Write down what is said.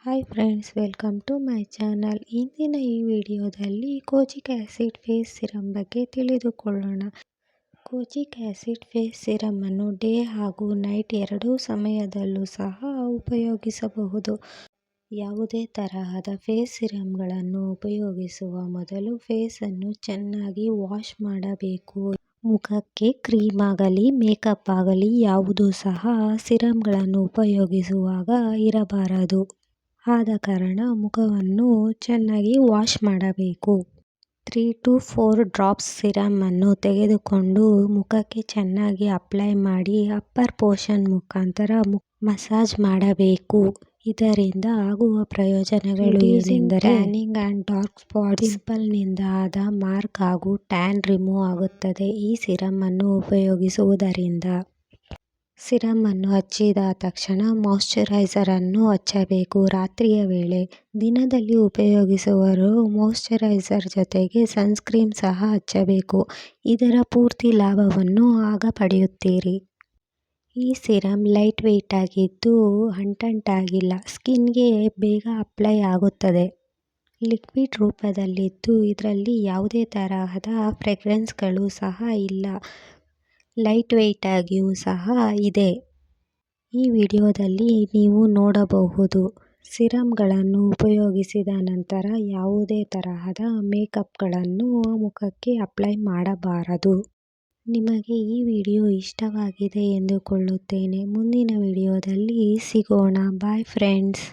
Hi friends, welcome to my channel. ಇಂದಿನ ಈ ವಿಡಿಯೋದಲ್ಲಿ ಕೋಚಿಕ್ ಆ್ಯಸಿಡ್ ಫೇಸ್ ಸಿರಮ್ ಬಗ್ಗೆ ತಿಳಿದುಕೊಳ್ಳೋಣ. ಕೋಚಿಕ್ ಆ್ಯಸಿಡ್ ಫೇಸ್ ಸಿರಮನ್ನು ಡೇ ಹಾಗೂ ನೈಟ್ ಎರಡೂ ಸಮಯದಲ್ಲೂ ಸಹ ಉಪಯೋಗಿಸಬಹುದು. ಯಾವುದೇ ತರಹದ ಫೇಸ್ ಸಿರಮ್ಗಳನ್ನು ಉಪಯೋಗಿಸುವ ಮೊದಲು ಫೇಸನ್ನು ಚೆನ್ನಾಗಿ ವಾಶ್ ಮಾಡಬೇಕು. ಮುಖಕ್ಕೆ ಕ್ರೀಮ್ ಆಗಲಿ ಮೇಕಪ್ ಆಗಲಿ ಯಾವುದೂ ಸಹ ಸಿರಮ್ಗಳನ್ನು ಉಪಯೋಗಿಸುವಾಗ ಇರಬಾರದು. ಆದ ಕಾರಣ ಮುಖವನ್ನು ಚೆನ್ನಾಗಿ ವಾಶ್ ಮಾಡಬೇಕು. 3 to 4 ಡ್ರಾಪ್ಸ್ ಸಿರಮನ್ನು ತೆಗೆದುಕೊಂಡು ಮುಖಕ್ಕೆ ಚೆನ್ನಾಗಿ ಅಪ್ಲೈ ಮಾಡಿ ಅಪ್ಪರ್ ಪೋರ್ಷನ್ ಮುಖಾಂತರ ಮಸಾಜ್ ಮಾಡಬೇಕು. ಇದರಿಂದ ಆಗುವ ಪ್ರಯೋಜನಗಳು ಏನೆಂದರೆ ಟ್ಯಾನಿಂಗ್ ಆ್ಯಂಡ್ ಡಾರ್ಕ್ ಸ್ಪಾಟ್ಸ್, ಪಿಂಪಲ್ನಿಂದ ಆದ ಮಾರ್ಕ್ ಹಾಗೂ ಟ್ಯಾನ್ ರಿಮೂವ್ ಆಗುತ್ತದೆ ಈ ಸಿರಮನ್ನು ಉಪಯೋಗಿಸುವುದರಿಂದ. ಸಿರಮನ್ನು ಹಚ್ಚಿದ ತಕ್ಷಣ ಮಾಯ್ಶ್ಚರೈಸರನ್ನು ಹಚ್ಚಬೇಕು ರಾತ್ರಿಯ ವೇಳೆ. ದಿನದಲ್ಲಿ ಉಪಯೋಗಿಸುವವರು ಮಾಯ್ಶ್ಚರೈಸರ್ ಜೊತೆಗೆ ಸನ್ಸ್ಕ್ರೀನ್ ಸಹ ಹಚ್ಚಬೇಕು. ಇದರ ಪೂರ್ತಿ ಲಾಭವನ್ನು ಆಗ ಪಡೆಯುತ್ತೀರಿ. ಈ ಸಿರಮ್ ಲೈಟ್ ವೆಯ್ಟ್ ಆಗಿದ್ದು ಅಂಟಂಟಾಗಿಲ್ಲ. ಸ್ಕಿನ್ಗೆ ಬೇಗ ಅಪ್ಲೈ ಆಗುತ್ತದೆ. ಲಿಕ್ವಿಡ್ ರೂಪದಲ್ಲಿದ್ದು ಇದರಲ್ಲಿ ಯಾವುದೇ ತರಹದ ಫ್ರೇಗ್ರೆನ್ಸ್ಗಳು ಸಹ ಇಲ್ಲ. ಲೈಟ್ ವೆಯ್ಟ್ ಆಗಿಯೂ ಸಹ ಇದೆ. ಈ ವಿಡಿಯೋದಲ್ಲಿ ನೀವು ನೋಡಬಹುದು. ಸಿರಮ್ಗಳನ್ನು ಉಪಯೋಗಿಸಿದ ನಂತರ ಯಾವುದೇ ತರಹದ ಮೇಕಪ್ಗಳನ್ನು ಮುಖಕ್ಕೆ ಅಪ್ಲೈ ಮಾಡಬಾರದು. ನಿಮಗೆ ಈ ವಿಡಿಯೋ ಇಷ್ಟವಾಗಿದೆ ಎಂದುಕೊಳ್ಳುತ್ತೇನೆ. ಮುಂದಿನ ವಿಡಿಯೋದಲ್ಲಿ ಸಿಗೋಣ. Bye friends.